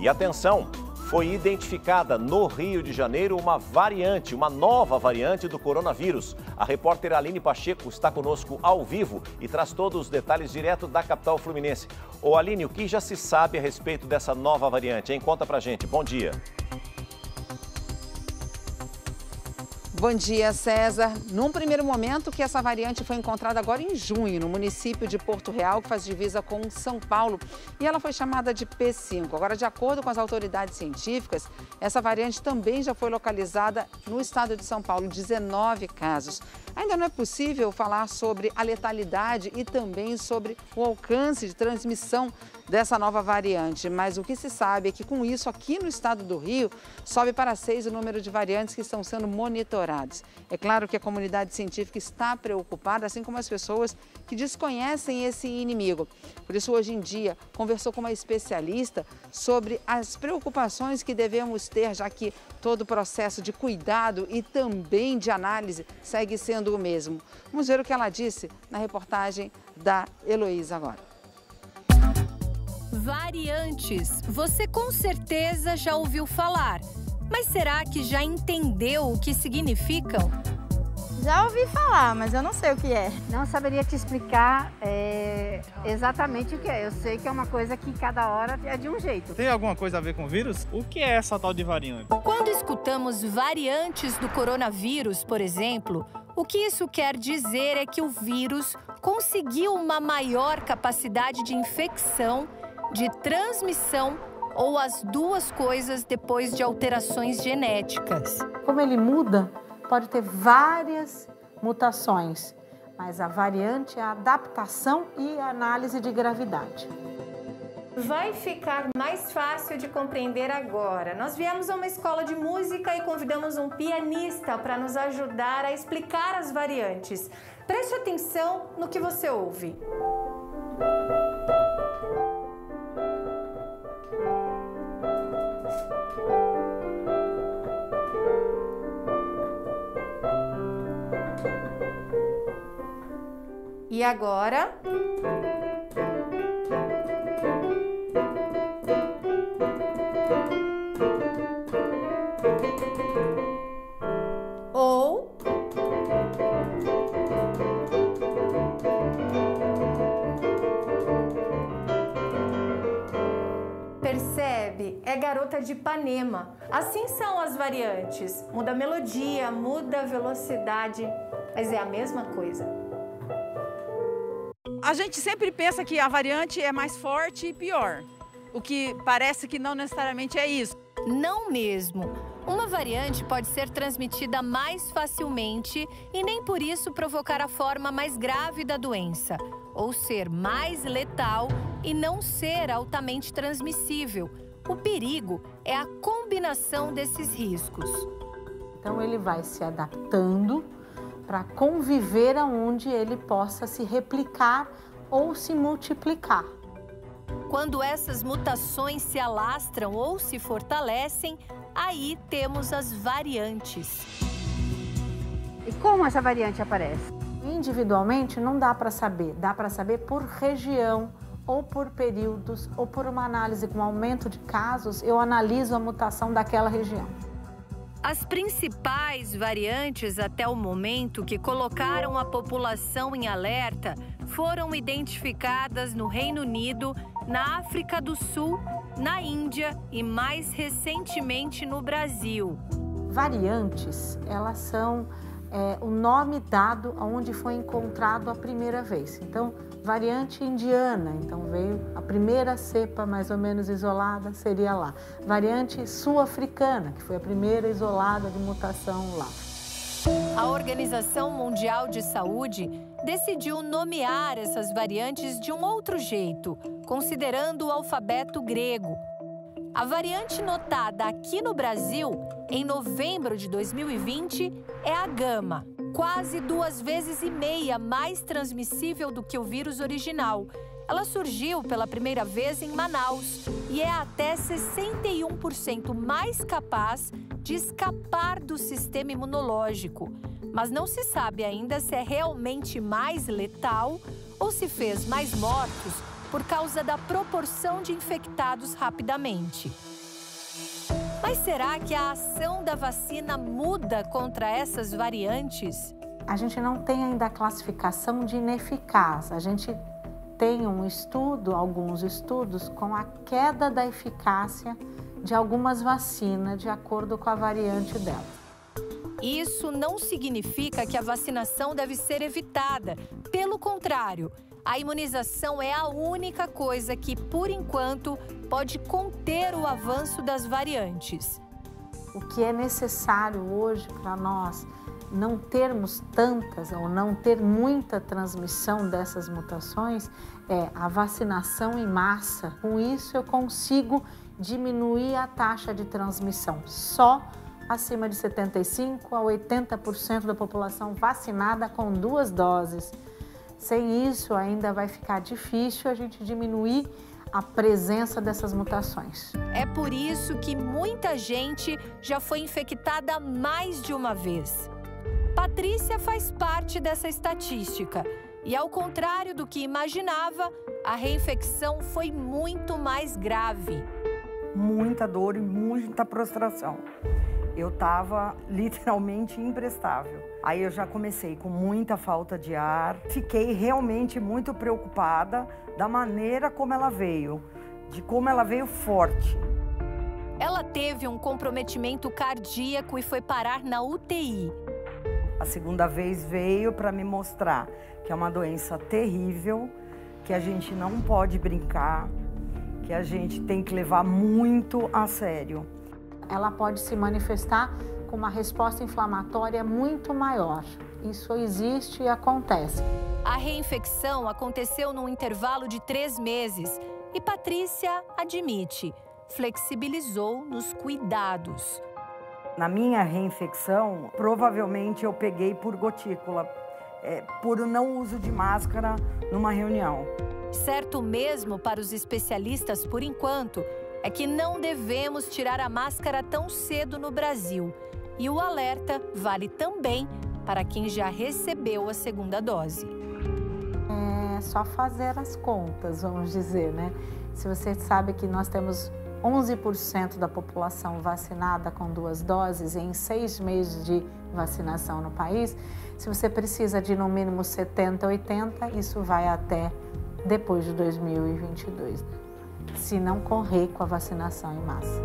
E atenção, foi identificada no Rio de Janeiro uma nova variante do coronavírus. A repórter Aline Pacheco está conosco ao vivo e traz todos os detalhes direto da capital fluminense. Ô Aline, o que já se sabe a respeito dessa nova variante, hein? Conta pra gente. Bom dia. Bom dia, César. Num primeiro momento que essa variante foi encontrada agora em junho, no município de Porto Real, que faz divisa com São Paulo, e ela foi chamada de P5. Agora, de acordo com as autoridades científicas, essa variante também já foi localizada no estado de São Paulo, 19 casos. Ainda não é possível falar sobre a letalidade e também sobre o alcance de transmissão dessa nova variante, mas o que se sabe é que com isso, aqui no estado do Rio, sobe para 6 o número de variantes que estão sendo monitorados. É claro que a comunidade científica está preocupada, assim como as pessoas que desconhecem esse inimigo. Por isso, hoje em dia, conversou com uma especialista sobre as preocupações que devemos ter, já que todo o processo de cuidado e também de análise segue sendo o mesmo. Vamos ver o que ela disse na reportagem da Heloísa agora. Variantes, você com certeza já ouviu falar, mas será que já entendeu o que significam? Já ouvi falar, mas eu não sei o que é. Não saberia te explicar exatamente o que é. Eu sei que é uma coisa que cada hora é de um jeito. Tem alguma coisa a ver com o vírus? O que é essa tal de variante? Quando escutamos variantes do coronavírus, por exemplo, o que isso quer dizer é que o vírus conseguiu uma maior capacidade de infecção, de transmissão ou as duas coisas depois de alterações genéticas. Como ele muda, pode ter várias mutações, mas a variante é a adaptação e a análise de gravidade. Vai ficar mais fácil de compreender agora. Nós viemos a uma escola de música e convidamos um pianista para nos ajudar a explicar as variantes. Preste atenção no que você ouve. E agora? Ou percebe? É Garota de Ipanema. Assim são as variantes. Muda a melodia, muda a velocidade, mas é a mesma coisa. A gente sempre pensa que a variante é mais forte e pior, o que parece que não necessariamente é isso. Não mesmo. Uma variante pode ser transmitida mais facilmente e nem por isso provocar a forma mais grave da doença, ou ser mais letal e não ser altamente transmissível. O perigo é a combinação desses riscos. Então ele vai se adaptando para conviver aonde ele possa se replicar ou se multiplicar. Quando essas mutações se alastram ou se fortalecem, aí temos as variantes. E como essa variante aparece? Individualmente não dá para saber por região, ou por períodos, ou por uma análise com aumento de casos, eu analiso a mutação daquela região. As principais variantes até o momento que colocaram a população em alerta foram identificadas no Reino Unido, na África do Sul, na Índia e mais recentemente no Brasil. Variantes, elas são o nome dado aonde foi encontrado a primeira vez. Então, variante indiana, então veio a primeira cepa mais ou menos isolada, seria lá. Variante sul-africana, que foi a primeira isolada de mutação lá. A Organização Mundial de Saúde decidiu nomear essas variantes de um outro jeito, considerando o alfabeto grego. A variante notada aqui no Brasil, em novembro de 2020, é a Gama, quase 2,5 vezes mais transmissível do que o vírus original. Ela surgiu pela primeira vez em Manaus e é até 61% mais capaz de escapar do sistema imunológico. Mas não se sabe ainda se é realmente mais letal ou se fez mais mortos por causa da proporção de infectados rapidamente. Mas será que a ação da vacina muda contra essas variantes? A gente não tem ainda a classificação de ineficaz. A gente tem alguns estudos com a queda da eficácia de algumas vacinas de acordo com a variante dela. Isso não significa que a vacinação deve ser evitada. Pelo contrário, a imunização é a única coisa que, por enquanto, pode conter o avanço das variantes. O que é necessário hoje para nós não termos tantas ou não ter muita transmissão dessas mutações é a vacinação em massa. Com isso eu consigo diminuir a taxa de transmissão. Só acima de 75% a 80% da população vacinada com 2 doses. Sem isso ainda vai ficar difícil a gente diminuir a presença dessas mutações. É por isso que muita gente já foi infectada mais de uma vez. Patrícia faz parte dessa estatística e, ao contrário do que imaginava, a reinfecção foi muito mais grave. Muita dor e muita prostração. Eu estava literalmente imprestável. Aí eu já comecei com muita falta de ar. Fiquei realmente muito preocupada da maneira como ela veio, de como ela veio forte. Ela teve um comprometimento cardíaco e foi parar na UTI. A segunda vez veio para me mostrar que é uma doença terrível, que a gente não pode brincar, que a gente tem que levar muito a sério. Ela pode se manifestar com uma resposta inflamatória muito maior. Isso existe e acontece. A reinfecção aconteceu num intervalo de 3 meses e Patrícia admite, flexibilizou nos cuidados. Na minha reinfecção, provavelmente eu peguei por gotícula, por não uso de máscara numa reunião. Certo mesmo para os especialistas, por enquanto, é que não devemos tirar a máscara tão cedo no Brasil. E o alerta vale também para quem já recebeu a segunda dose. É só fazer as contas, vamos dizer, né? Se você sabe que nós temos 11% da população vacinada com 2 doses em 6 meses de vacinação no país, se você precisa de no mínimo 70, 80, isso vai até depois de 2022, né? Se não correr com a vacinação em massa.